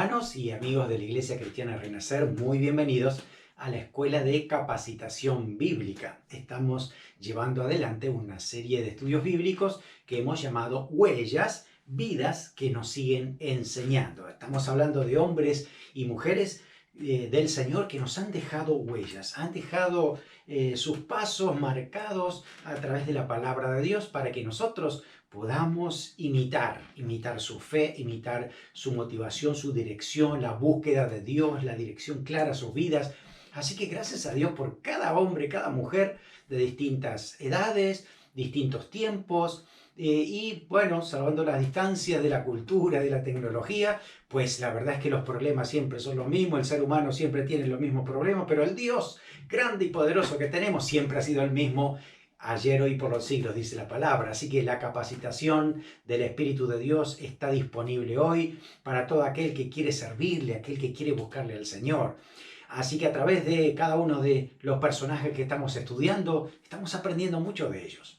Hermanos y amigos de la Iglesia Cristiana Renacer, muy bienvenidos a la Escuela de Capacitación Bíblica. Estamos llevando adelante una serie de estudios bíblicos que hemos llamado Huellas, vidas que nos siguen enseñando. Estamos hablando de hombres y mujeres del Señor que nos han dejado huellas, han dejado sus pasos marcados a través de la palabra de Dios para que nosotros podamos imitar su fe, imitar su motivación, su dirección, la búsqueda de Dios, la dirección clara a sus vidas. Así que gracias a Dios por cada hombre, cada mujer de distintas edades, distintos tiempos, y bueno, salvando las distancias de la cultura, de la tecnología, pues la verdad es que los problemas siempre son los mismos, el ser humano siempre tiene los mismos problemas, pero el Dios grande y poderoso que tenemos siempre ha sido el mismo, ayer, hoy, por los siglos, dice la palabra. Así que la capacitación del Espíritu de Dios está disponible hoy para todo aquel que quiere servirle, aquel que quiere buscarle al Señor. Así que a través de cada uno de los personajes que estamos estudiando, estamos aprendiendo mucho de ellos.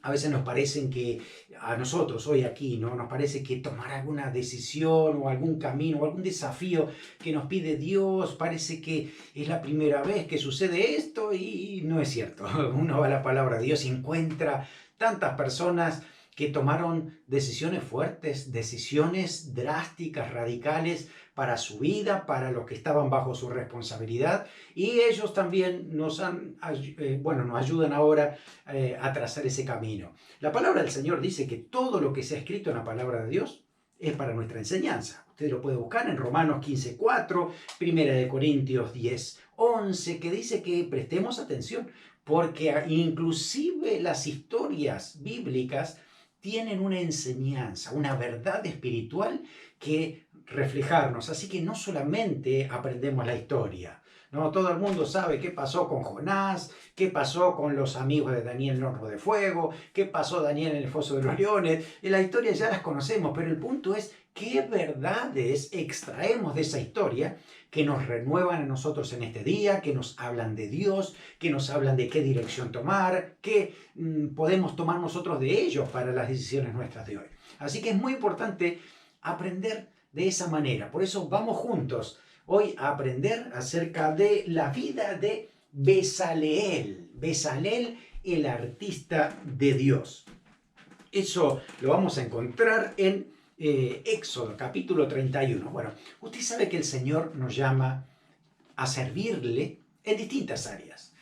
A veces nos parecen que a nosotros hoy aquí, ¿no? Nos parece que tomar alguna decisión o algún camino o algún desafío que nos pide Dios, parece que es la primera vez que sucede esto y no es cierto. Uno va a la palabra de Dios y encuentra tantas personas que tomaron decisiones fuertes, decisiones drásticas, radicales para su vida, para los que estaban bajo su responsabilidad, y ellos también nos ayudan ahora a trazar ese camino. La palabra del Señor dice que todo lo que se ha escrito en la palabra de Dios es para nuestra enseñanza. Usted lo puede buscar en Romanos 15:4, Primera de Corintios 10:11, que dice que prestemos atención, porque inclusive las historias bíblicas tienen una enseñanza, una verdad espiritual que reflejarnos. Así que no solamente aprendemos la historia, ¿no? Todo el mundo sabe qué pasó con Jonás, qué pasó con los amigos de Daniel en el horno de fuego, qué pasó Daniel en el foso de los leones. En la historia ya las conocemos, pero el punto es qué verdades extraemos de esa historia que nos renuevan a nosotros en este día, que nos hablan de Dios, que nos hablan de qué dirección tomar, qué podemos tomar nosotros de ellos para las decisiones nuestras de hoy. Así que es muy importante aprender de esa manera. Por eso vamos juntos hoy a aprender acerca de la vida de Bezaleel. Bezaleel, el artista de Dios. Eso lo vamos a encontrar en Éxodo, capítulo 31. Bueno, usted sabe que el Señor nos llama a servirle en distintas áreas.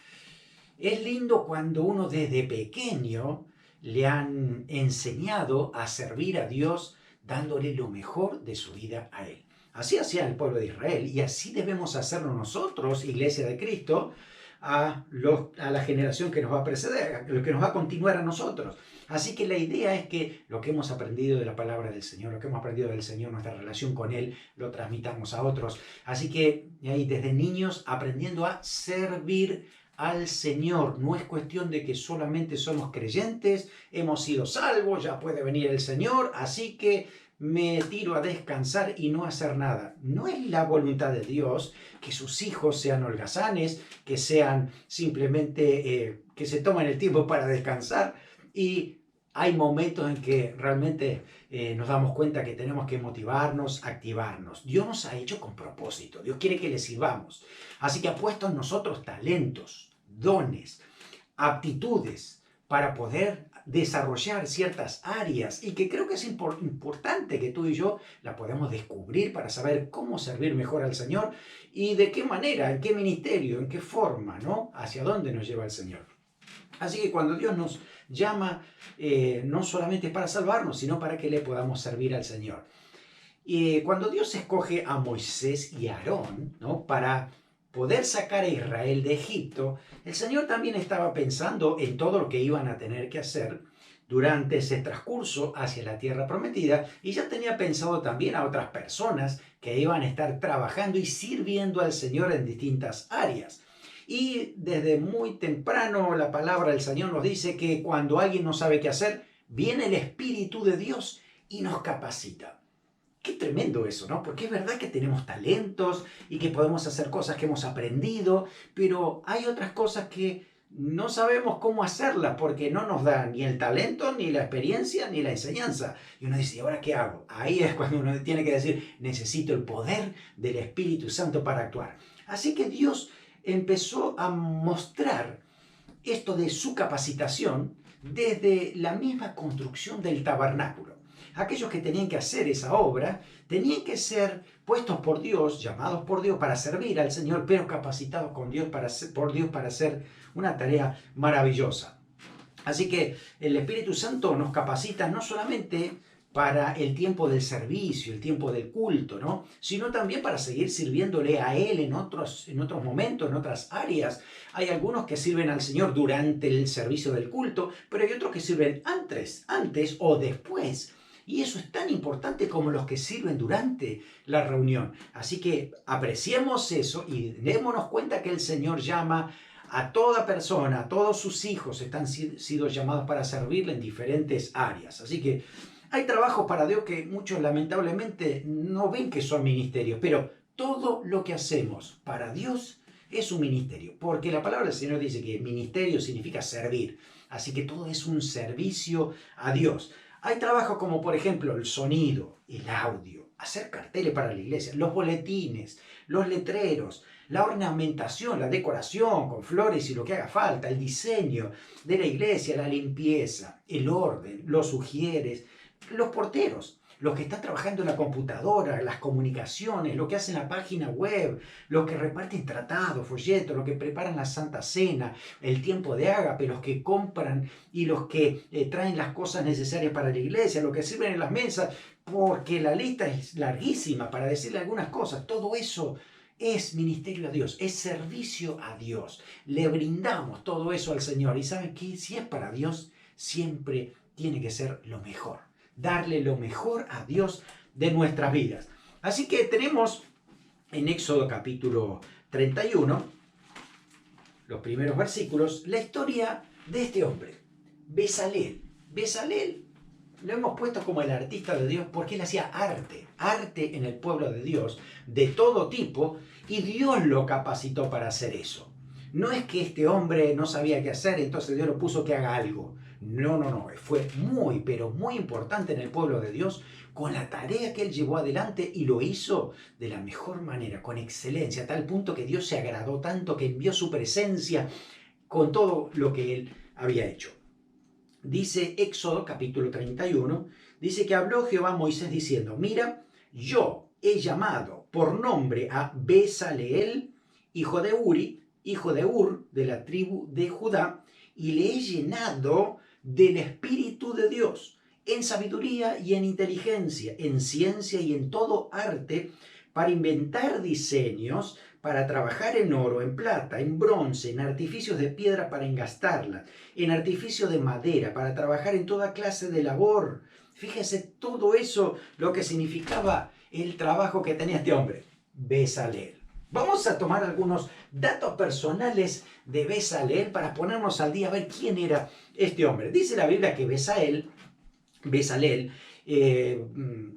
Es lindo cuando uno desde pequeño le han enseñado a servir a Dios dándole lo mejor de su vida a Él. Así hacía el pueblo de Israel y así debemos hacerlo nosotros, Iglesia de Cristo, a la generación que nos va a preceder, a lo que nos va a continuar a nosotros. Así que la idea es que lo que hemos aprendido de la palabra del Señor, lo que hemos aprendido del Señor, nuestra relación con Él, lo transmitamos a otros. Así que ahí desde niños aprendiendo a servir al Señor. No es cuestión de que solamente somos creyentes, hemos sido salvos, ya puede venir el Señor, así que me tiro a descansar y no hacer nada. No es la voluntad de Dios que sus hijos sean holgazanes, que sean simplemente que se tomen el tiempo para descansar, y hay momentos en que realmente nos damos cuenta que tenemos que motivarnos, activarnos. Dios nos ha hecho con propósito. Dios quiere que le sirvamos. Así que ha puesto en nosotros talentos, dones, aptitudes para poder desarrollar ciertas áreas, y que creo que es importante que tú y yo la podamos descubrir para saber cómo servir mejor al Señor y de qué manera, en qué ministerio, en qué forma, ¿no? Hacia dónde nos lleva el Señor. Así que cuando Dios nos llama, no solamente para salvarnos, sino para que le podamos servir al Señor. Y cuando Dios escoge a Moisés y a Aarón, ¿no?, para poder sacar a Israel de Egipto, el Señor también estaba pensando en todo lo que iban a tener que hacer durante ese transcurso hacia la tierra prometida, y ya tenía pensado también a otras personas que iban a estar trabajando y sirviendo al Señor en distintas áreas. Y desde muy temprano la palabra del Señor nos dice que cuando alguien no sabe qué hacer, viene el Espíritu de Dios y nos capacita. Qué tremendo eso, ¿no? Porque es verdad que tenemos talentos y que podemos hacer cosas que hemos aprendido, pero hay otras cosas que no sabemos cómo hacerlas porque no nos da ni el talento, ni la experiencia, ni la enseñanza. Y uno dice, ¿y ahora qué hago? Ahí es cuando uno tiene que decir, necesito el poder del Espíritu Santo para actuar. Así que Dios empezó a mostrar esto de su capacitación desde la misma construcción del tabernáculo. Aquellos que tenían que hacer esa obra tenían que ser puestos por Dios, llamados por Dios para servir al Señor, pero capacitados con Dios por Dios para hacer una tarea maravillosa. Así que el Espíritu Santo nos capacita no solamente para el tiempo del servicio, el tiempo del culto, ¿no? Sino también para seguir sirviéndole a Él en otros momentos, en otras áreas. Hay algunos que sirven al Señor durante el servicio del culto, pero hay otros que sirven antes o después. Y eso es tan importante como los que sirven durante la reunión. Así que apreciemos eso y démonos cuenta que el Señor llama a toda persona, a todos sus hijos están sido llamados para servirle en diferentes áreas. Así que hay trabajos para Dios que muchos lamentablemente no ven que son ministerios, pero todo lo que hacemos para Dios es un ministerio, porque la palabra del Señor dice que ministerio significa servir, así que todo es un servicio a Dios. Hay trabajos como por ejemplo el sonido, el audio, hacer carteles para la iglesia, los boletines, los letreros, la ornamentación, la decoración con flores y lo que haga falta, el diseño de la iglesia, la limpieza, el orden, los ujieres, los porteros, los que están trabajando en la computadora, las comunicaciones, los que hacen la página web, los que reparten tratados, folletos, los que preparan la Santa Cena, el tiempo de ágape, los que compran y los que traen las cosas necesarias para la iglesia, los que sirven en las mesas, porque la lista es larguísima para decirle algunas cosas. Todo eso es ministerio a Dios, es servicio a Dios. Le brindamos todo eso al Señor. Y ¿saben qué? Si es para Dios, siempre tiene que ser lo mejor. Darle lo mejor a Dios de nuestras vidas. Así que tenemos en Éxodo capítulo 31, los primeros versículos, la historia de este hombre, Bezalel. Bezalel lo hemos puesto como el artista de Dios porque él hacía arte en el pueblo de Dios, de todo tipo, y Dios lo capacitó para hacer eso. No es que este hombre no sabía qué hacer, entonces Dios lo puso que haga algo. No. Fue muy, pero muy importante en el pueblo de Dios con la tarea que él llevó adelante y lo hizo de la mejor manera, con excelencia, a tal punto que Dios se agradó tanto que envió su presencia con todo lo que él había hecho. Dice Éxodo capítulo 31, dice que habló Jehová a Moisés diciendo, mira, yo he llamado por nombre a Bezaleel, hijo de Uri, hijo de Ur, de la tribu de Judá, y le he llenado del Espíritu de Dios, en sabiduría y en inteligencia, en ciencia y en todo arte, para inventar diseños, para trabajar en oro, en plata, en bronce, en artificios de piedra para engastarla, en artificio de madera, para trabajar en toda clase de labor. Fíjese todo eso, lo que significaba el trabajo que tenía este hombre, Bezalel. Vamos a tomar algunos datos personales de Bezalel para ponernos al día a ver quién era este hombre. Dice la Biblia que Bezalel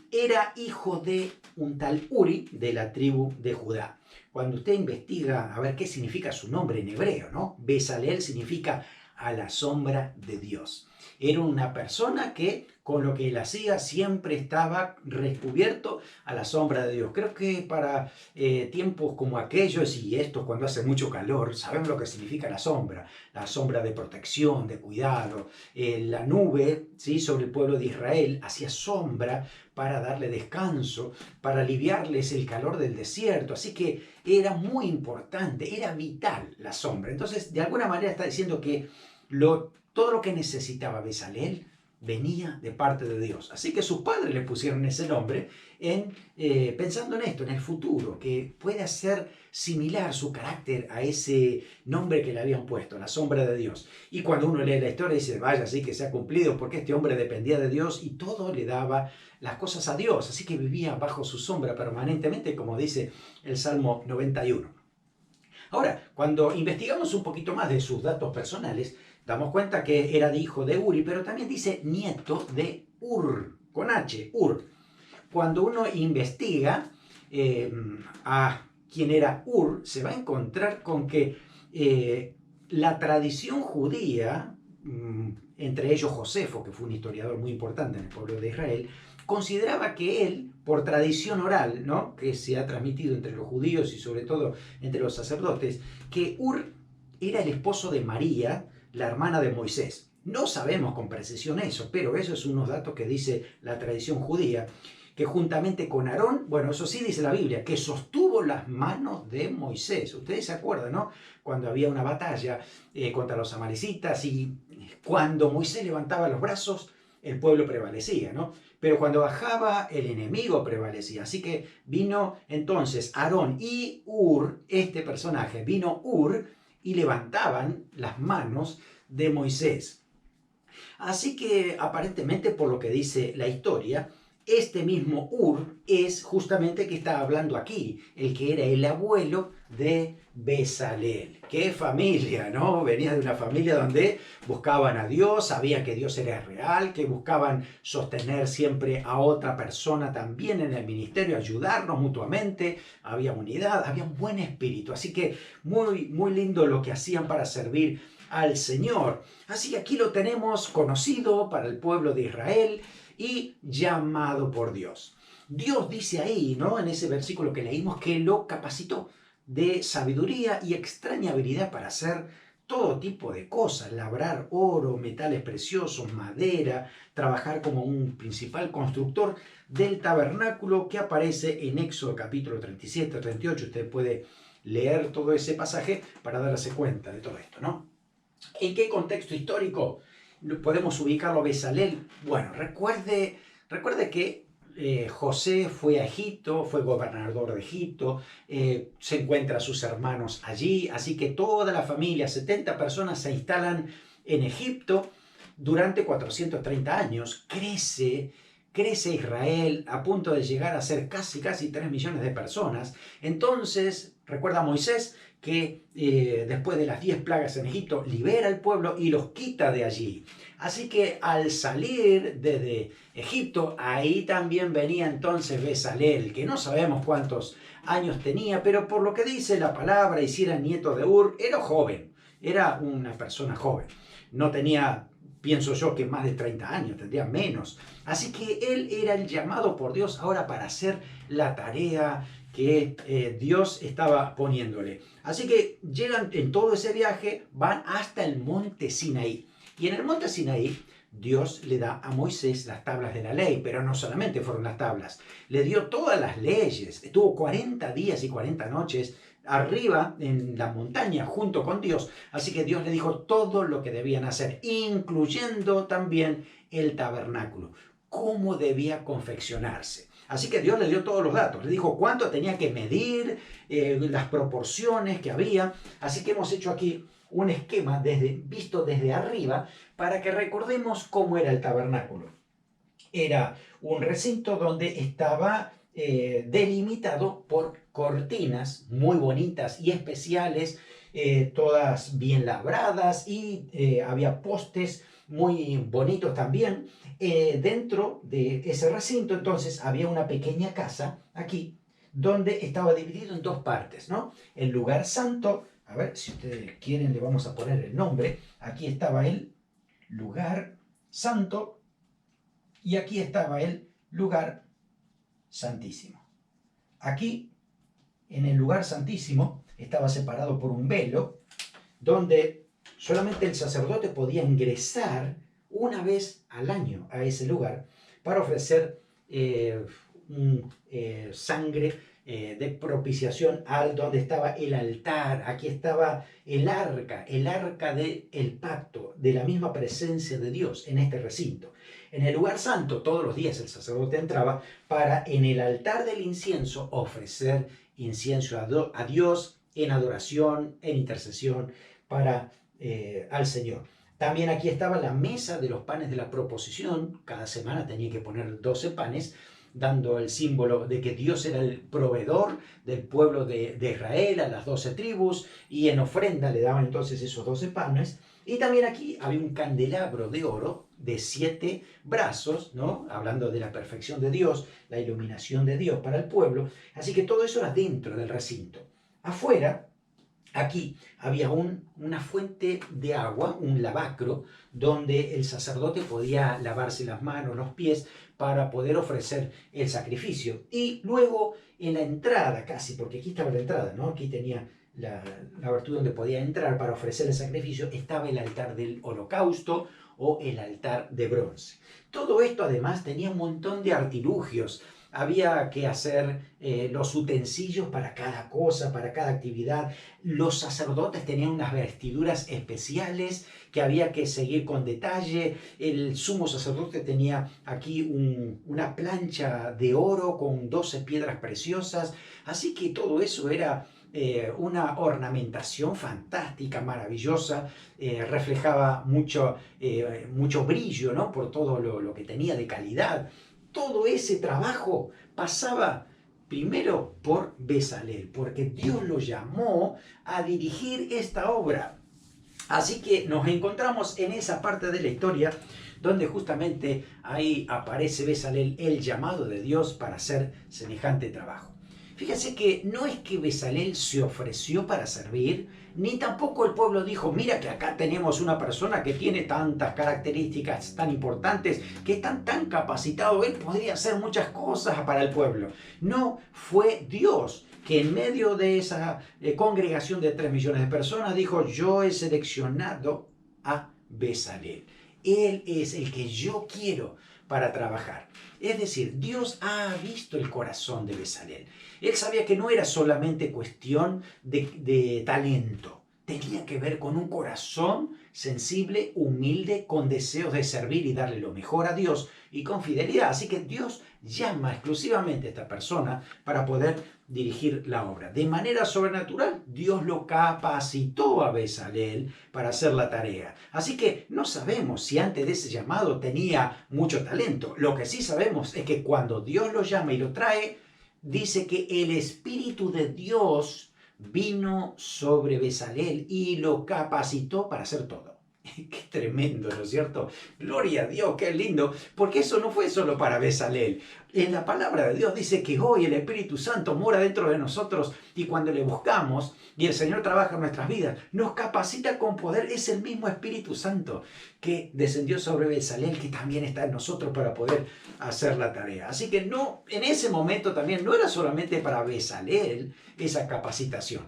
era hijo de un tal Uri de la tribu de Judá. Cuando usted investiga a ver qué significa su nombre en hebreo, ¿no? Bezalel significa a la sombra de Dios. Era una persona que con lo que él hacía siempre estaba recubierto a la sombra de Dios. Creo que para tiempos como aquellos y estos cuando hace mucho calor, sabemos lo que significa la sombra de protección, de cuidado. La nube, ¿sí?, sobre el pueblo de Israel hacía sombra para darle descanso, para aliviarles el calor del desierto. Así que era muy importante, era vital la sombra. Entonces, de alguna manera está diciendo que todo lo que necesitaba Bezalel venía de parte de Dios. Así que sus padres le pusieron ese nombre pensando en esto, en el futuro, que pueda ser similar su carácter a ese nombre que le habían puesto, la sombra de Dios. Y cuando uno lee la historia dice, vaya, sí que se ha cumplido, porque este hombre dependía de Dios y todo le daba las cosas a Dios. Así que vivía bajo su sombra permanentemente, como dice el Salmo 91. Ahora, cuando investigamos un poquito más de sus datos personales, damos cuenta que era de hijo de Uri, pero también dice nieto de Ur, con H, Ur. Cuando uno investiga a quién era Ur, se va a encontrar con que la tradición judía, entre ellos Josefo, que fue un historiador muy importante en el pueblo de Israel, consideraba que él, por tradición oral, ¿no?, que se ha transmitido entre los judíos y sobre todo entre los sacerdotes, que Ur era el esposo de María, la hermana de Moisés. No sabemos con precisión eso, pero eso es unos datos que dice la tradición judía, que juntamente con Aarón, bueno, eso sí dice la Biblia, que sostuvo las manos de Moisés. Ustedes se acuerdan, ¿no? Cuando había una batalla contra los amalecitas y cuando Moisés levantaba los brazos, el pueblo prevalecía, ¿no? Pero cuando bajaba, el enemigo prevalecía. Así que vino entonces Aarón y Ur, este personaje, vino Ur y levantaban las manos de Moisés. Así que aparentemente, por lo que dice la historia, este mismo Ur es justamente que está hablando aquí, el que era el abuelo de Bezalel. ¡Qué familia!, ¿no? Venía de una familia donde buscaban a Dios, sabían que Dios era real, que buscaban sostener siempre a otra persona también en el ministerio, ayudarnos mutuamente, había unidad, había un buen espíritu. Así que muy, muy lindo lo que hacían para servir al Señor. Así que aquí lo tenemos conocido para el pueblo de Israel y llamado por Dios. Dios dice ahí, ¿no?, en ese versículo que leímos, que lo capacitó de sabiduría y extraña habilidad para hacer todo tipo de cosas, labrar oro, metales preciosos, madera, trabajar como un principal constructor del tabernáculo que aparece en Éxodo capítulo 37, 38. Usted puede leer todo ese pasaje para darse cuenta de todo esto, ¿no? ¿En qué contexto histórico podemos ubicarlo a Bezalel? Bueno, recuerde que José fue a Egipto, fue gobernador de Egipto, se encuentra a sus hermanos allí, así que toda la familia, 70 personas, se instalan en Egipto durante 430 años. Crece Israel a punto de llegar a ser casi 3 millones de personas. Entonces, recuerda Moisés que después de las 10 plagas en Egipto, libera al pueblo y los quita de allí. Así que al salir desde Egipto, ahí también venía entonces Bezalel, que no sabemos cuántos años tenía, pero por lo que dice la palabra, y si era nieto de Ur, era joven, era una persona joven. No tenía, pienso yo, que más de 30 años, tendría menos. Así que él era el llamado por Dios ahora para hacer la tarea que Dios estaba poniéndole. Así que llegan en todo ese viaje, van hasta el monte Sinaí. Y en el monte Sinaí, Dios le da a Moisés las tablas de la ley, pero no solamente fueron las tablas, le dio todas las leyes. Estuvo 40 días y 40 noches arriba en la montaña junto con Dios. Así que Dios le dijo todo lo que debían hacer, incluyendo también el tabernáculo, cómo debía confeccionarse. Así que Dios le dio todos los datos, le dijo cuánto tenía que medir, las proporciones que había. Así que hemos hecho aquí un esquema visto desde arriba para que recordemos cómo era el tabernáculo. Era un recinto donde estaba delimitado por cortinas muy bonitas y especiales, todas bien labradas, y había postes muy bonitos también. Dentro de ese recinto entonces había una pequeña casa aquí donde estaba dividido en dos partes, ¿no? El lugar santo, a ver si ustedes quieren le vamos a poner el nombre. Aquí estaba el lugar santo y aquí estaba el lugar santísimo. Aquí, en el lugar santísimo, estaba separado por un velo donde solamente el sacerdote podía ingresar una vez al año a ese lugar para ofrecer sangre de propiciación al donde estaba el altar. Aquí estaba el arca del pacto, de la misma presencia de Dios en este recinto. En el lugar santo todos los días el sacerdote entraba para en el altar del incienso ofrecer incienso a Dios en adoración, en intercesión para al Señor. También aquí estaba la mesa de los panes de la proposición. Cada semana tenía que poner 12 panes, dando el símbolo de que Dios era el proveedor del pueblo de Israel, a las 12 tribus, y en ofrenda le daban entonces esos 12 panes. Y también aquí había un candelabro de oro de 7 brazos, ¿no? Hablando de la perfección de Dios, la iluminación de Dios para el pueblo. Así que todo eso era dentro del recinto. Afuera Aquí había una fuente de agua, un lavacro, donde el sacerdote podía lavarse las manos, los pies, para poder ofrecer el sacrificio. Y luego en la entrada, casi, porque aquí estaba la entrada, ¿no? Aquí tenía la abertura donde podía entrar para ofrecer el sacrificio, estaba el altar del holocausto o el altar de bronce. Todo esto además tenía un montón de artilugios. Había que hacer los utensilios para cada cosa, para cada actividad. Los sacerdotes tenían unas vestiduras especiales que había que seguir con detalle. El sumo sacerdote tenía aquí una plancha de oro con 12 piedras preciosas. Así que todo eso era una ornamentación fantástica, maravillosa, reflejaba mucho brillo, ¿no? Por todo lo que tenía de calidad. Todo ese trabajo pasaba primero por Bezalel, porque Dios lo llamó a dirigir esta obra. Así que nos encontramos en esa parte de la historia donde justamente ahí aparece Bezalel, el llamado de Dios para hacer semejante trabajo. Fíjense que no es que Bezalel se ofreció para servir, ni tampoco el pueblo dijo, mira que acá tenemos una persona que tiene tantas características tan importantes, que está tan capacitado, él podría hacer muchas cosas para el pueblo. No, fue Dios que en medio de esa congregación de 3 millones de personas dijo, yo he seleccionado a Bezalel. Él es el que yo quiero para trabajar. Es decir, Dios ha visto el corazón de Bezalel. Él sabía que no era solamente cuestión de talento. Tenía que ver con un corazón sensible, humilde, con deseos de servir y darle lo mejor a Dios y con fidelidad. Así que Dios llama exclusivamente a esta persona para poder dirigir la obra. De manera sobrenatural, Dios lo capacitó a Bezalel para hacer la tarea. Así que no sabemos si antes de ese llamado tenía mucho talento. Lo que sí sabemos es que cuando Dios lo llama y lo trae, dice que el Espíritu de Dios vino sobre Bezalel y lo capacitó para hacer todo. Qué tremendo, ¿no es cierto? Gloria a Dios, qué lindo, porque eso no fue solo para Bezalel. En la palabra de Dios dice que hoy el Espíritu Santo mora dentro de nosotros y cuando le buscamos y el Señor trabaja en nuestras vidas, nos capacita con poder. Es el mismo Espíritu Santo que descendió sobre Bezalel, que también está en nosotros para poder hacer la tarea. Así que no, en ese momento también no era solamente para Bezalel esa capacitación.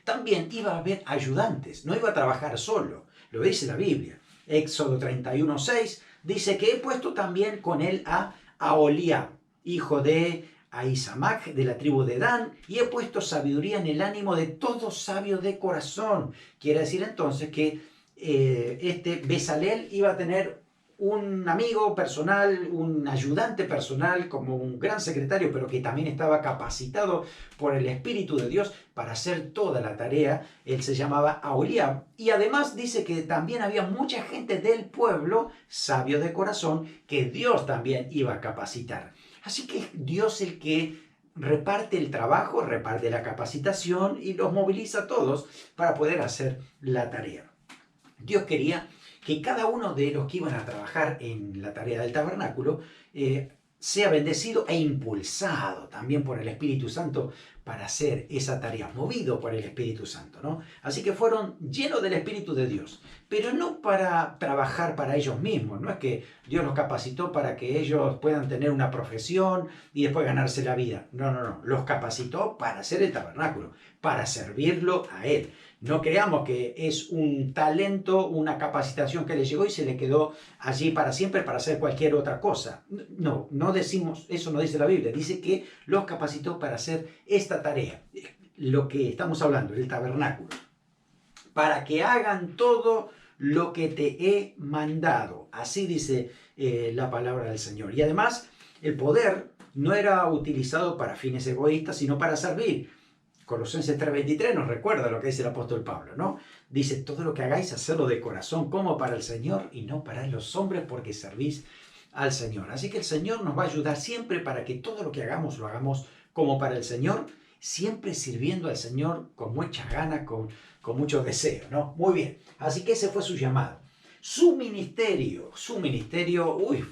También iba a haber ayudantes, no iba a trabajar solo. Lo dice la Biblia. Éxodo 31:6 dice que he puesto también con él a Aholiab, hijo de Ahisamac, de la tribu de Dan, y he puesto sabiduría en el ánimo de todo sabio de corazón. Quiere decir entonces que este Bezalel iba a tener un amigo personal, un ayudante personal, como un gran secretario, pero que también estaba capacitado por el Espíritu de Dios para hacer toda la tarea. Él se llamaba Aholiab. Y además dice que también había mucha gente del pueblo, sabio de corazón, que Dios también iba a capacitar. Así que Dios el que reparte el trabajo, reparte la capacitación y los moviliza a todos para poder hacer la tarea. Dios quería que cada uno de los que iban a trabajar en la tarea del tabernáculo sea bendecido e impulsado también por el Espíritu Santo para hacer esa tarea, movido por el Espíritu Santo, ¿no? Así que fueron llenos del Espíritu de Dios, pero no para trabajar para ellos mismos. No es que Dios los capacitó para que ellos puedan tener una profesión y después ganarse la vida. No, no, no. Los capacitó para hacer el tabernáculo, para servirlo a Él. No creamos que es un talento, una capacitación que le llegó y se le quedó allí para siempre para hacer cualquier otra cosa. No, no decimos, eso no dice la Biblia. Dice que los capacitó para hacer esta tarea, lo que estamos hablando, el tabernáculo, para que hagan todo lo que te he mandado. Así dice la palabra del Señor. Y además, el poder no era utilizado para fines egoístas, sino para servir. Colosenses 3:23 nos recuerda lo que dice el apóstol Pablo, ¿no? Dice, todo lo que hagáis, hacedlo de corazón, como para el Señor y no para los hombres, porque servís al Señor. Así que el Señor nos va a ayudar siempre para que todo lo que hagamos, lo hagamos como para el Señor, siempre sirviendo al Señor con mucha gana, con mucho deseo, ¿no? Muy bien, así que ese fue su llamado. Su ministerio,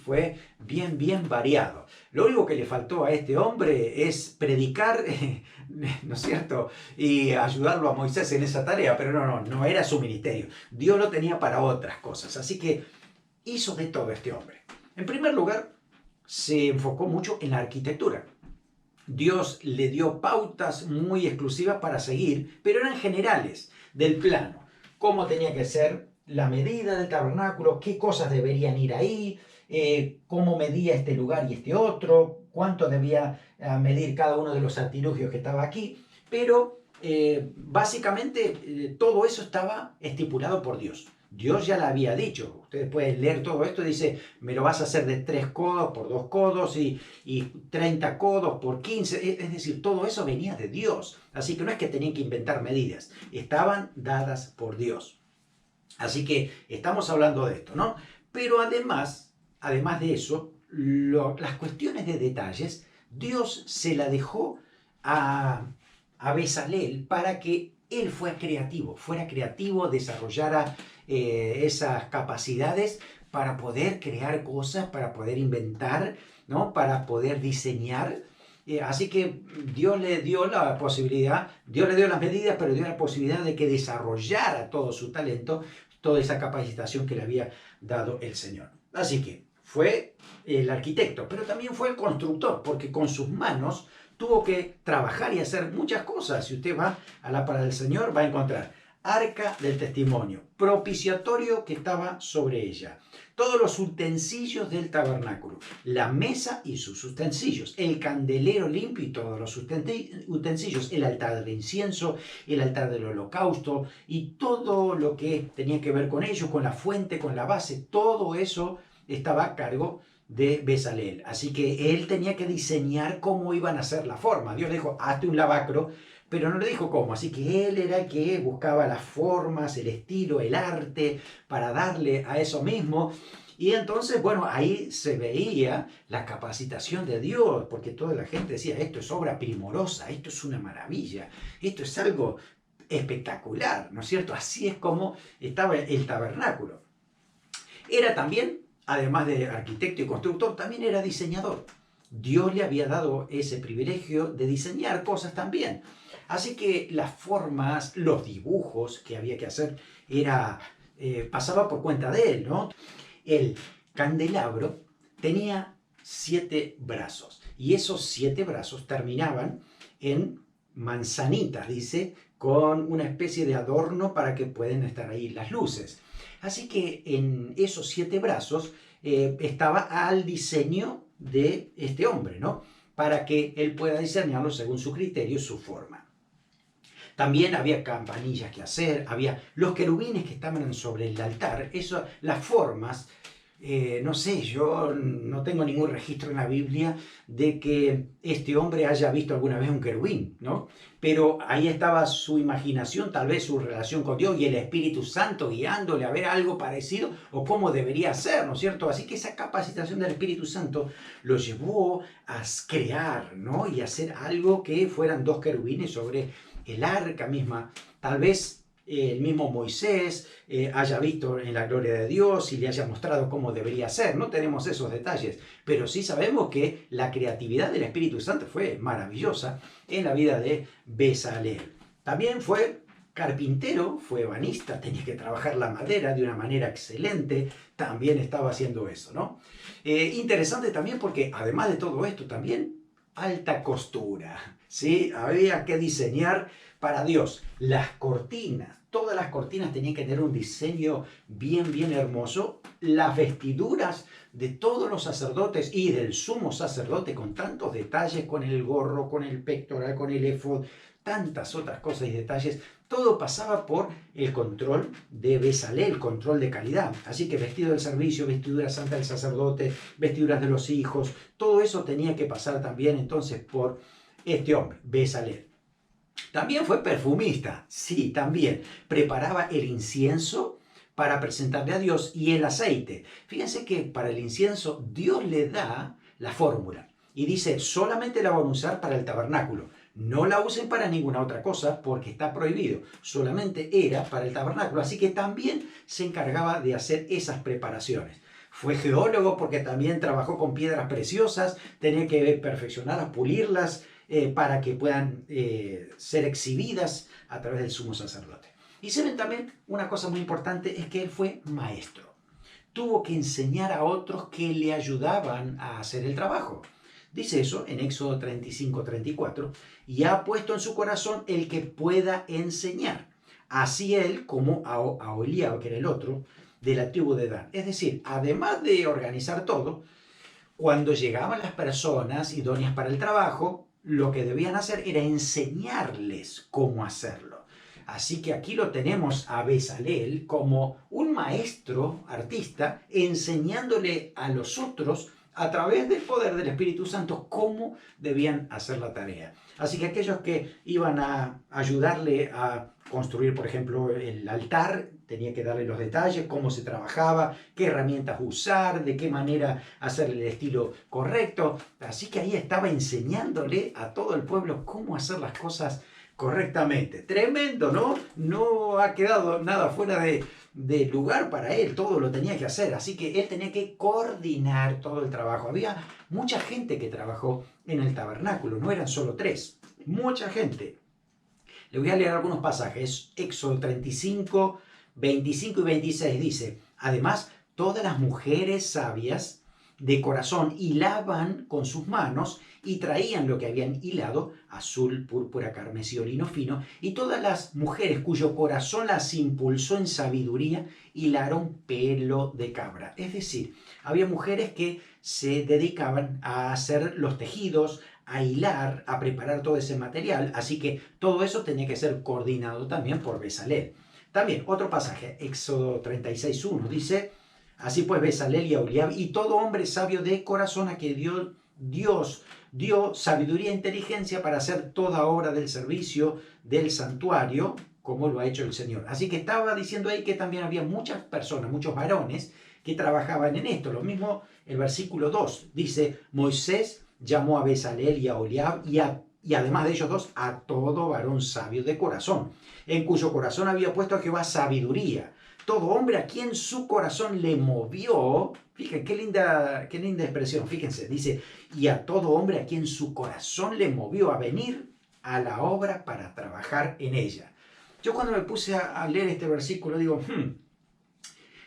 fue bien variado. Lo único que le faltó a este hombre es predicar, ¿no es cierto? Y ayudarlo a Moisés en esa tarea, pero no era su ministerio. Dios lo tenía para otras cosas. Así que hizo de todo este hombre. En primer lugar, se enfocó mucho en la arquitectura. Dios le dio pautas muy exclusivas para seguir, pero eran generales del plano. Cómo tenía que ser la medida del tabernáculo, qué cosas deberían ir ahí, cómo medía este lugar y este otro, cuánto debía medir cada uno de los artilugios que estaba aquí. Pero básicamente todo eso estaba estipulado por Dios. Dios ya lo había dicho. Ustedes pueden leer todo esto. Dice, me lo vas a hacer de 3 codos por 2 codos y 30 codos por 15. Es decir, todo eso venía de Dios. Así que no es que tenían que inventar medidas. Estaban dadas por Dios. Así que estamos hablando de esto, ¿no? Pero además de eso, las cuestiones de detalles, Dios se la dejó a Bezalel para que él fuera creativo, desarrollara esas capacidades para poder crear cosas, para poder inventar, ¿no? Para poder diseñar. Así que Dios le dio la posibilidad, Dios le dio las medidas, pero dio la posibilidad de que desarrollara todo su talento, toda esa capacitación que le había dado el Señor. Así que fue el arquitecto, pero también fue el constructor, porque con sus manos tuvo que trabajar y hacer muchas cosas. Si usted va a la palabra del Señor, va a encontrar arca del testimonio, propiciatorio que estaba sobre ella, todos los utensilios del tabernáculo, la mesa y sus utensilios, el candelero limpio y todos los utensilios, el altar del incienso, el altar del holocausto y todo lo que tenía que ver con ello, con la fuente, con la base, todo eso estaba a cargo de Bezalel. Así que él tenía que diseñar cómo iban a ser la forma. Dios le dijo, hazte un lavacro, pero no le dijo cómo. Así que él era el que buscaba las formas, el estilo, el arte, para darle a eso mismo. Y entonces, bueno, ahí se veía la capacitación de Dios, porque toda la gente decía, esto es obra primorosa, esto es una maravilla, esto es algo espectacular, ¿no es cierto? Así es como estaba el tabernáculo. Era también, además de arquitecto y constructor, también era diseñador. Dios le había dado ese privilegio de diseñar cosas también. Así que las formas, los dibujos que había que hacer, pasaba por cuenta de él, ¿no? El candelabro tenía 7 brazos y esos 7 brazos terminaban en manzanitas, dice, con una especie de adorno para que puedan estar ahí las luces. Así que en esos 7 brazos estaba al diseño de este hombre, ¿no? Para que él pueda diseñarlo según su criterio y su forma. También había campanillas que hacer, había los querubines que estaban sobre el altar, las formas. No sé, yo no tengo ningún registro en la Biblia de que este hombre haya visto alguna vez un querubín, ¿no? Pero ahí estaba su imaginación, tal vez su relación con Dios y el Espíritu Santo guiándole a ver algo parecido o cómo debería ser, ¿no es cierto? Así que esa capacitación del Espíritu Santo lo llevó a crear, ¿no? Y hacer algo que fueran 2 querubines sobre el arca misma. Tal vez el mismo Moisés haya visto en la gloria de Dios y le haya mostrado cómo debería ser. No tenemos esos detalles, pero sí sabemos que la creatividad del Espíritu Santo fue maravillosa en la vida de Bezalel. También fue carpintero, fue ebanista, tenía que trabajar la madera de una manera excelente, también estaba haciendo eso, ¿no? Interesante también porque además de todo esto también alta costura, ¿sí? Había que diseñar para Dios las cortinas. Todas las cortinas tenían que tener un diseño bien hermoso. Las vestiduras de todos los sacerdotes y del sumo sacerdote con tantos detalles, con el gorro, con el pectoral, con el éfod, tantas otras cosas y detalles. Todo pasaba por el control de Bezalel, el control de calidad. Así que vestido del servicio, vestidura santa del sacerdote, vestiduras de los hijos, todo eso tenía que pasar también entonces por este hombre, Bezalel. También fue perfumista, sí, también. Preparaba el incienso para presentarle a Dios y el aceite. Fíjense que para el incienso Dios le da la fórmula y dice, solamente la van a usar para el tabernáculo. No la usen para ninguna otra cosa porque está prohibido. Solamente era para el tabernáculo. Así que también se encargaba de hacer esas preparaciones. Fue geólogo porque también trabajó con piedras preciosas, tenía que perfeccionarlas, pulirlas para que puedan ser exhibidas a través del sumo sacerdote. Y se ven también una cosa muy importante, es que él fue maestro. Tuvo que enseñar a otros que le ayudaban a hacer el trabajo. Dice eso en Éxodo 35-34, y ha puesto en su corazón el que pueda enseñar. Así él como a Oholiab, que era el otro, de la tribu de Dan. Es decir, además de organizar todo, cuando llegaban las personas idóneas para el trabajo, lo que debían hacer era enseñarles cómo hacerlo. Así que aquí lo tenemos a Bezalel como un maestro artista enseñándole a los otros a través del poder del Espíritu Santo cómo debían hacer la tarea. Así que aquellos que iban a ayudarle a construir, por ejemplo, el altar, tenía que darle los detalles, cómo se trabajaba, qué herramientas usar, de qué manera hacer el estilo correcto. Así que ahí estaba enseñándole a todo el pueblo cómo hacer las cosas correctamente. Tremendo, ¿no? No ha quedado nada fuera de lugar para él, todo lo tenía que hacer, así que él tenía que coordinar todo el trabajo. Había mucha gente que trabajó en el tabernáculo, no eran solo 3, mucha gente. Le voy a leer algunos pasajes. Éxodo 35, 25 y 26 dice: además, todas las mujeres sabias de corazón hilaban con sus manos y traían lo que habían hilado, azul, púrpura, carmesí, lino fino, y todas las mujeres cuyo corazón las impulsó en sabiduría hilaron pelo de cabra. Es decir, había mujeres que se dedicaban a hacer los tejidos, a hilar, a preparar todo ese material, así que todo eso tenía que ser coordinado también por Bezalel. También otro pasaje, Éxodo 36:1 dice: así pues Bezalel y Aholiab y todo hombre sabio de corazón a que Dios dio sabiduría e inteligencia para hacer toda obra del servicio del santuario, como lo ha hecho el Señor. Así que estaba diciendo ahí que también había muchas personas, muchos varones que trabajaban en esto. Lo mismo el versículo 2 dice: Moisés llamó a Bezalel y a Aholiab y además de ellos dos, a todo varón sabio de corazón, en cuyo corazón había puesto a Jehová sabiduría. Todo hombre a quien su corazón le movió, fíjense, qué linda expresión, fíjense, dice, y a todo hombre a quien su corazón le movió a venir a la obra para trabajar en ella. Yo cuando me puse a leer este versículo digo,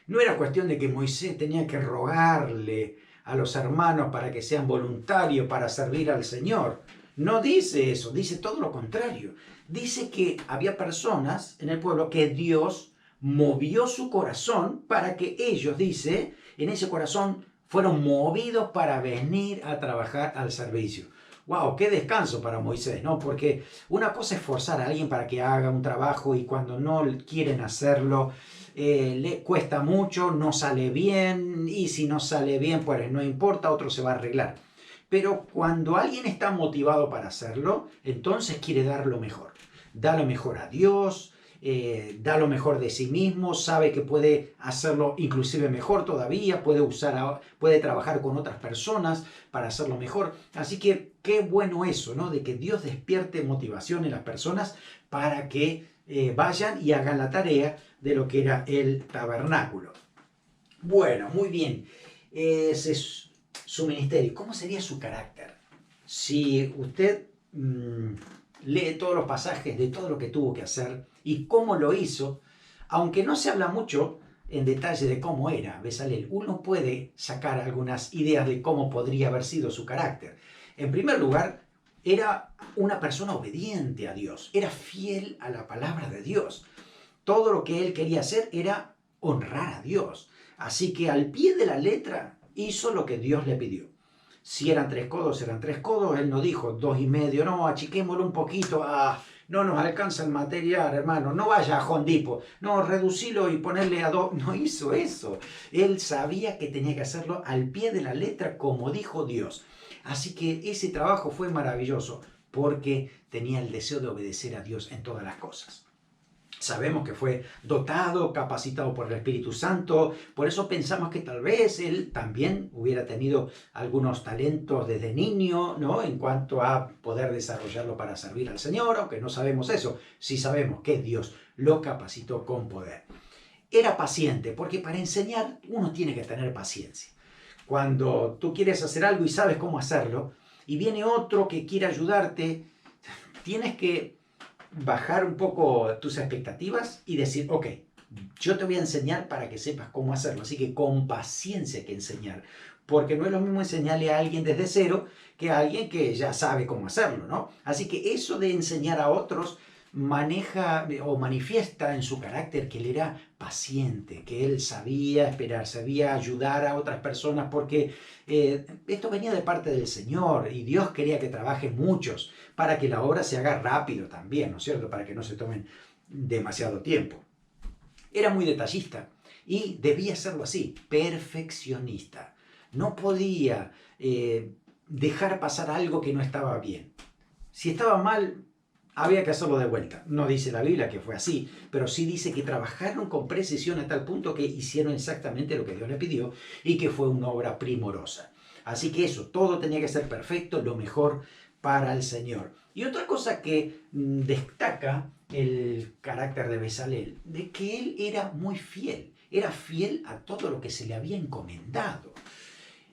no era cuestión de que Moisés tenía que rogarle a los hermanos para que sean voluntarios para servir al Señor. No dice eso, dice todo lo contrario. Dice que había personas en el pueblo que Dios movió su corazón para que ellos, dice, en ese corazón fueron movidos para venir a trabajar al servicio. ¡Wow! ¡Qué descanso para Moisés! ¿No? Porque una cosa es forzar a alguien para que haga un trabajo y cuando no quieren hacerlo, le cuesta mucho, no sale bien, y si no sale bien, pues no importa, otro se va a arreglar. Pero cuando alguien está motivado para hacerlo, entonces quiere dar lo mejor. Da lo mejor a Dios, da lo mejor de sí mismo, sabe que puede hacerlo inclusive mejor todavía, puede trabajar con otras personas para hacerlo mejor. Así que qué bueno eso, ¿no? De que Dios despierte motivación en las personas para que vayan y hagan la tarea de lo que era el tabernáculo. Bueno, muy bien. Ese es su ministerio. ¿Cómo sería su carácter? Si usted lee todos los pasajes de todo lo que tuvo que hacer y cómo lo hizo, aunque no se habla mucho en detalle de cómo era Bezalel, uno puede sacar algunas ideas de cómo podría haber sido su carácter. En primer lugar, era una persona obediente a Dios, era fiel a la palabra de Dios. Todo lo que él quería hacer era honrar a Dios. Así que al pie de la letra hizo lo que Dios le pidió. Si eran 3 codos, eran 3 codos. Él no dijo 2,5, no, achiquémoslo un poquito, no nos alcanza el material, hermano, no vaya a Jondipo, no, reducilo y ponerle a 2. No hizo eso. Él sabía que tenía que hacerlo al pie de la letra como dijo Dios. Así que ese trabajo fue maravilloso porque tenía el deseo de obedecer a Dios en todas las cosas. Sabemos que fue dotado, capacitado por el Espíritu Santo, por eso pensamos que tal vez él también hubiera tenido algunos talentos desde niño, ¿no? En cuanto a poder desarrollarlo para servir al Señor, aunque no sabemos eso, sí sabemos que Dios lo capacitó con poder. Era paciente, porque para enseñar uno tiene que tener paciencia. Cuando tú quieres hacer algo y sabes cómo hacerlo, y viene otro que quiere ayudarte, tienes que bajar un poco tus expectativas y decir, ok, yo te voy a enseñar para que sepas cómo hacerlo. Así que con paciencia hay que enseñar, porque no es lo mismo enseñarle a alguien desde cero que a alguien que ya sabe cómo hacerlo, ¿no? Así que eso de enseñar a otros maneja o manifiesta en su carácter que él era paciente, que él sabía esperar, sabía ayudar a otras personas, porque esto venía de parte del Señor y Dios quería que trabajen muchos para que la obra se haga rápido también, ¿no es cierto? Para que no se tomen demasiado tiempo. Era muy detallista y debía serlo así, perfeccionista. No podía dejar pasar algo que no estaba bien. Si estaba mal, había que hacerlo de vuelta. No dice la Biblia que fue así, pero sí dice que trabajaron con precisión a tal punto que hicieron exactamente lo que Dios le pidió y que fue una obra primorosa. Así que eso, todo tenía que ser perfecto, lo mejor para el Señor. Y otra cosa que destaca el carácter de Bezalel, de que él era muy fiel, era fiel a todo lo que se le había encomendado.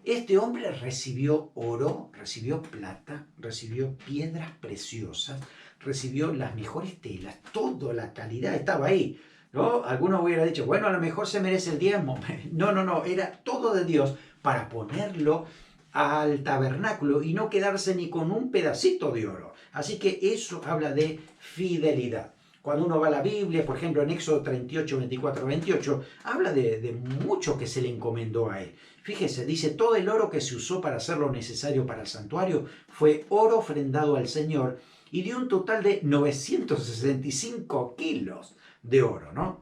Este hombre recibió oro, recibió plata, recibió piedras preciosas, recibió las mejores telas, toda la calidad estaba ahí, ¿no? Algunos hubieran dicho, bueno, a lo mejor se merece el diezmo. No, era todo de Dios para ponerlo al tabernáculo y no quedarse ni con un pedacito de oro. Así que eso habla de fidelidad. Cuando uno va a la Biblia, por ejemplo, en Éxodo 38, 24, 28, habla de mucho que se le encomendó a él. Fíjese, dice, todo el oro que se usó para hacer lo necesario para el santuario fue oro ofrendado al Señor y dio un total de 965 kilos de oro, ¿no?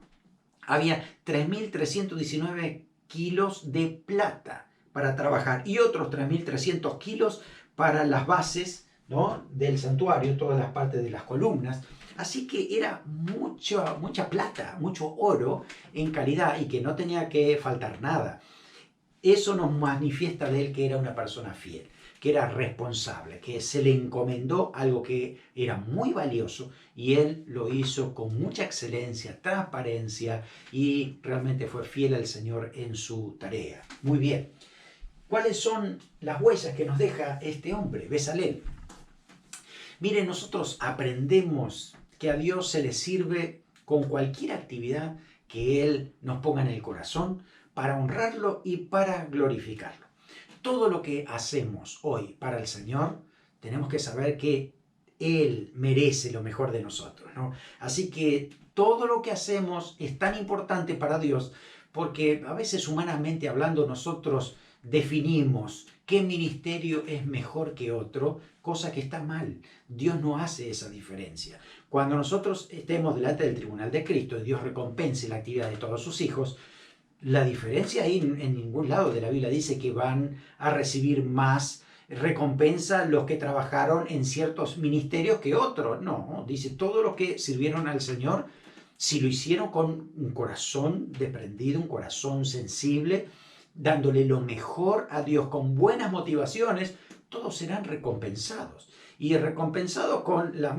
Había 3.319 kilos de plata para trabajar y otros 3.300 kilos para las bases, ¿no?, del santuario, todas las partes de las columnas. Así que era mucha plata, mucho oro en calidad y que no tenía que faltar nada. Eso nos manifiesta de él que era una persona fiel, que era responsable, que se le encomendó algo que era muy valioso y él lo hizo con mucha excelencia, transparencia y realmente fue fiel al Señor en su tarea. Muy bien. ¿Cuáles son las huellas que nos deja este hombre, Bezalel? Miren, nosotros aprendemos que a Dios se le sirve con cualquier actividad que Él nos ponga en el corazón para honrarlo y para glorificarlo. Todo lo que hacemos hoy para el Señor, tenemos que saber que Él merece lo mejor de nosotros, ¿no? Así que todo lo que hacemos es tan importante para Dios porque a veces humanamente hablando nosotros definimos qué ministerio es mejor que otro, cosa que está mal. Dios no hace esa diferencia. Cuando nosotros estemos delante del tribunal de Cristo y Dios recompense la actividad de todos sus hijos, la diferencia ahí en ningún lado de la Biblia dice que van a recibir más recompensa los que trabajaron en ciertos ministerios que otros. No, dice todos los que sirvieron al Señor, si lo hicieron con un corazón desprendido, un corazón sensible, dándole lo mejor a Dios con buenas motivaciones, todos serán recompensados. Y recompensados con lo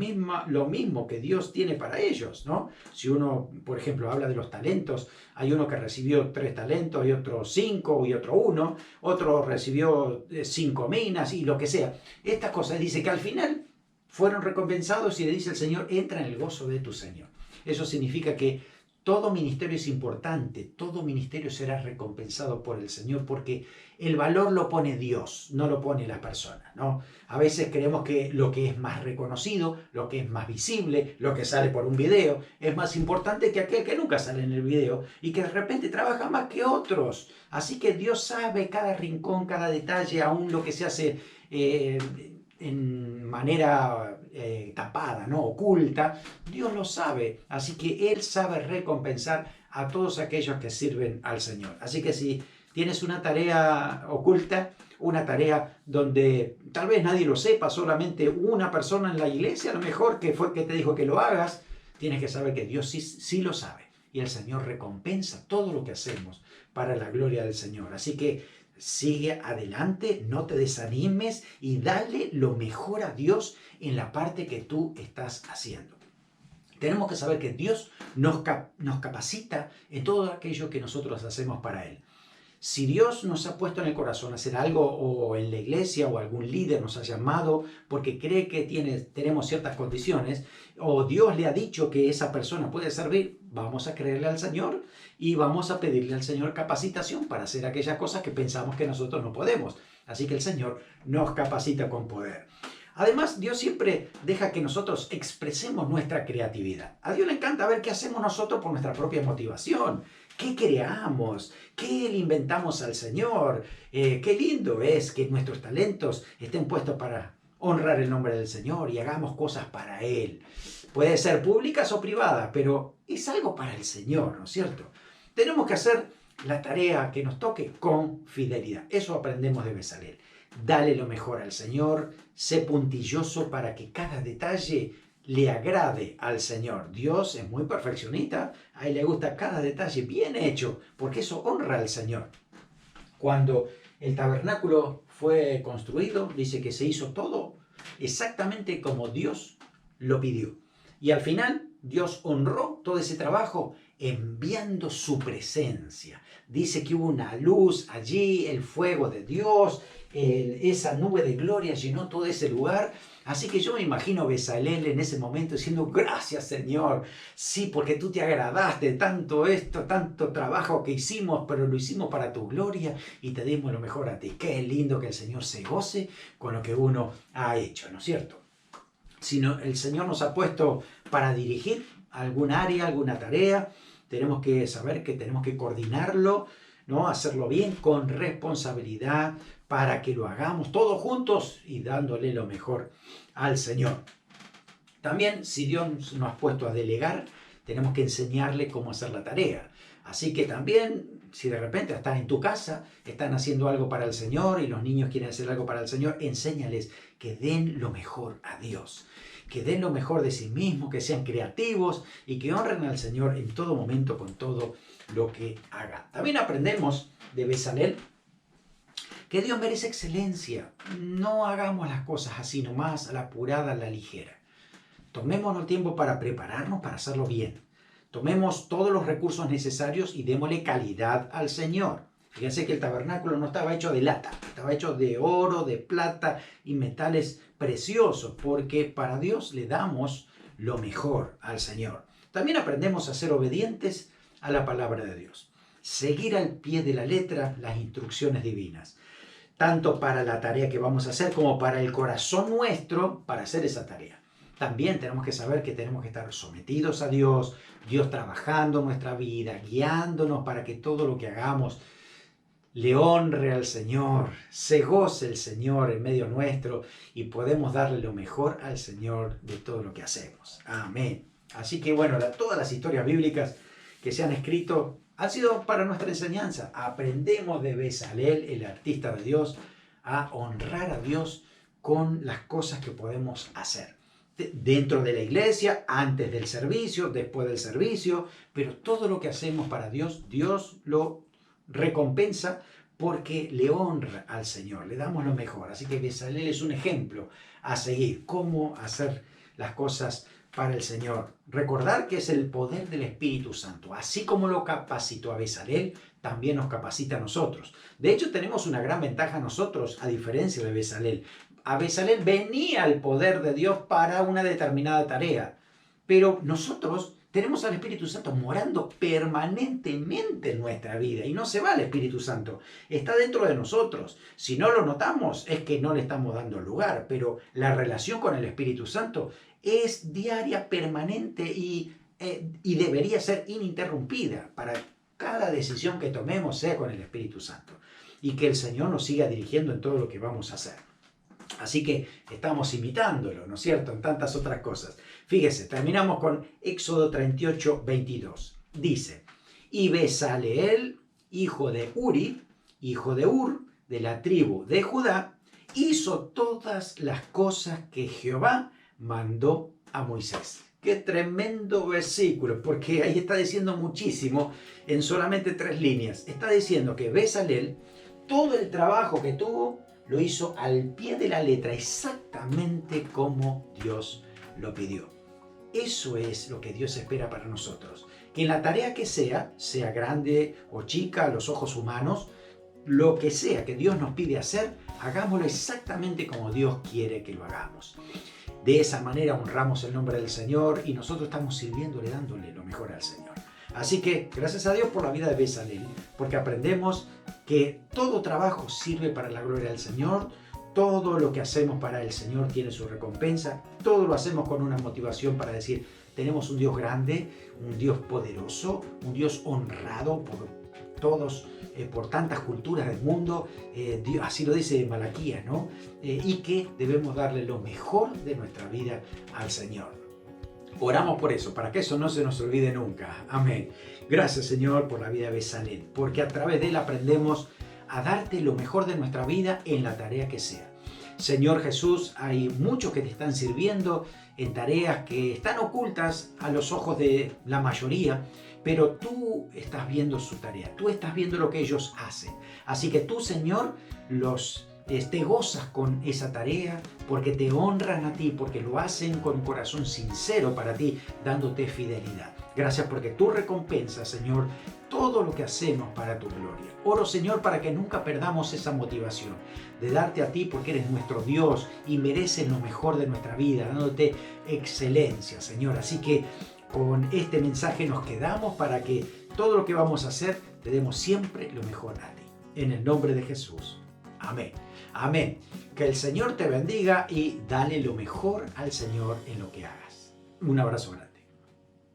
mismo que Dios tiene para ellos, ¿no? Si uno, por ejemplo, habla de los talentos, hay uno que recibió 3 talentos y otro 5 y otro 1, otro recibió 5 minas y lo que sea. Estas cosas dice que al final fueron recompensados y le dice el Señor, entra en el gozo de tu Señor. Eso significa que todo ministerio es importante, todo ministerio será recompensado por el Señor porque el valor lo pone Dios, no lo pone la persona, ¿no? A veces creemos que lo que es más reconocido, lo que es más visible, lo que sale por un video, es más importante que aquel que nunca sale en el video y que de repente trabaja más que otros. Así que Dios sabe cada rincón, cada detalle, aún lo que se hace en manera tapada, ¿no?, oculta, Dios lo sabe, así que Él sabe recompensar a todos aquellos que sirven al Señor. Así que si tienes una tarea oculta, una tarea donde tal vez nadie lo sepa, solamente una persona en la iglesia, a lo mejor que fue que te dijo que lo hagas, Tienes que saber que Dios sí lo sabe. Y el Señor recompensa todo lo que hacemos para la gloria del Señor. Así que sigue adelante, no te desanimes y dale lo mejor a Dios en la parte que tú estás haciendo. Tenemos que saber que Dios nos capacita en todo aquello que nosotros hacemos para Él. Si Dios nos ha puesto en el corazón hacer algo, o en la iglesia o algún líder nos ha llamado porque cree que tenemos ciertas condiciones, o Dios le ha dicho que esa persona puede servir, vamos a creerle al Señor y vamos a pedirle al Señor capacitación para hacer aquellas cosas que pensamos que nosotros no podemos. Así que el Señor nos capacita con poder. Además, Dios siempre deja que nosotros expresemos nuestra creatividad. A Dios le encanta ver qué hacemos nosotros por nuestra propia motivación. ¿Qué creamos? ¿Qué le inventamos al Señor? Qué lindo es que nuestros talentos estén puestos para honrar el nombre del Señor y hagamos cosas para Él. Puede ser públicas o privadas, pero es algo para el Señor, ¿no es cierto? Tenemos que hacer la tarea que nos toque con fidelidad. Eso aprendemos de Bezalel. Dale lo mejor al Señor, sé puntilloso para que cada detalle le agrade al Señor. Dios es muy perfeccionista, a Él le gusta cada detalle bien hecho, porque eso honra al Señor. Cuando el tabernáculo fue construido, dice que se hizo todo exactamente como Dios lo pidió. Y al final, Dios honró todo ese trabajo enviando su presencia. Dice que hubo una luz allí, el fuego de Dios, esa nube de gloria llenó todo ese lugar. Así que yo me imagino a Bezalel en ese momento diciendo, gracias Señor, sí, porque tú te agradaste de tanto esto, tanto trabajo que hicimos, pero lo hicimos para tu gloria y te dimos lo mejor a ti. Qué lindo que el Señor se goce con lo que uno ha hecho, ¿no es cierto? Si el Señor nos ha puesto para dirigir algún área, alguna tarea, tenemos que saber que tenemos que coordinarlo, ¿no? Hacerlo bien, con responsabilidad, para que lo hagamos todos juntos y dándole lo mejor al Señor. También, si Dios nos ha puesto a delegar, tenemos que enseñarle cómo hacer la tarea. Así que también, si de repente estás en tu casa, están haciendo algo para el Señor y los niños quieren hacer algo para el Señor, enséñales que den lo mejor a Dios, que den lo mejor de sí mismos, que sean creativos y que honren al Señor en todo momento con todo lo que hagan. También aprendemos de Bezalel que Dios merece excelencia. No hagamos las cosas así nomás, a la apurada, a la ligera. Tomémonos el tiempo para prepararnos para hacerlo bien. Tomemos todos los recursos necesarios y démosle calidad al Señor. Fíjense que el tabernáculo no estaba hecho de lata, estaba hecho de oro, de plata y metales preciosos, porque para Dios le damos lo mejor al Señor. También aprendemos a ser obedientes a la palabra de Dios. Seguir al pie de la letra las instrucciones divinas, tanto para la tarea que vamos a hacer como para el corazón nuestro para hacer esa tarea. También tenemos que saber que tenemos que estar sometidos a Dios, Dios trabajando en nuestra vida, guiándonos para que todo lo que hagamos le honre al Señor, se goce el Señor en medio nuestro y podemos darle lo mejor al Señor de todo lo que hacemos. Amén. Así que bueno, todas las historias bíblicas que se han escrito han sido para nuestra enseñanza. Aprendemos de Bezalel, el artista de Dios, a honrar a Dios con las cosas que podemos hacer. Dentro de la iglesia, antes del servicio, después del servicio, pero todo lo que hacemos para Dios, Dios lo recompensa porque le honra al Señor, le damos lo mejor. Así que Bezalel es un ejemplo a seguir, cómo hacer las cosas para el Señor. Recordar que es el poder del Espíritu Santo. Así como lo capacitó a Bezalel, también nos capacita a nosotros. De hecho, tenemos una gran ventaja nosotros, a diferencia de Bezalel. A Bezalel venía el poder de Dios para una determinada tarea, pero nosotros tenemos al Espíritu Santo morando permanentemente en nuestra vida y no se va el Espíritu Santo, está dentro de nosotros. Si no lo notamos es que no le estamos dando lugar, pero la relación con el Espíritu Santo es diaria, permanente y debería ser ininterrumpida para cada decisión que tomemos sea con el Espíritu Santo y que el Señor nos siga dirigiendo en todo lo que vamos a hacer. Así que estamos imitándolo, ¿no es cierto?, en tantas otras cosas. Fíjese, terminamos con Éxodo 38, 22. Dice, y Bezaleel, hijo de Uri, hijo de Ur, de la tribu de Judá, hizo todas las cosas que Jehová mandó a Moisés. Qué tremendo versículo, porque ahí está diciendo muchísimo en solamente 3 líneas. Está diciendo que Bezalel, todo el trabajo que tuvo, lo hizo al pie de la letra, exactamente como Dios lo pidió. Eso es lo que Dios espera para nosotros. Que en la tarea que sea grande o chica a los ojos humanos, lo que sea que Dios nos pide hacer, hagámoslo exactamente como Dios quiere que lo hagamos. De esa manera honramos el nombre del Señor y nosotros estamos sirviéndole, dándole lo mejor al Señor. Así que gracias a Dios por la vida de Bezalel, porque aprendemos que todo trabajo sirve para la gloria del Señor, todo lo que hacemos para el Señor tiene su recompensa, todo lo hacemos con una motivación para decir, tenemos un Dios grande, un Dios poderoso, un Dios honrado por todos, por tantas culturas del mundo, así lo dice Malaquías, ¿no? Y que debemos darle lo mejor de nuestra vida al Señor. Oramos por eso, para que eso no se nos olvide nunca. Amén. Gracias, Señor, por la vida de Bezalel, porque a través de él aprendemos a darte lo mejor de nuestra vida en la tarea que sea. Señor Jesús, hay muchos que te están sirviendo en tareas que están ocultas a los ojos de la mayoría, pero tú estás viendo su tarea, tú estás viendo lo que ellos hacen. Así que tú, Señor, te gozas con esa tarea porque te honran a ti, porque lo hacen con un corazón sincero para ti, dándote fidelidad. Gracias porque tú recompensas, Señor, todo lo que hacemos para tu gloria. Oro, Señor, para que nunca perdamos esa motivación de darte a ti porque eres nuestro Dios y mereces lo mejor de nuestra vida, dándote excelencia, Señor. Así que con este mensaje nos quedamos para que todo lo que vamos a hacer te demos siempre lo mejor a ti. En el nombre de Jesús. Amén. Amén. Que el Señor te bendiga y dale lo mejor al Señor en lo que hagas. Un abrazo grande.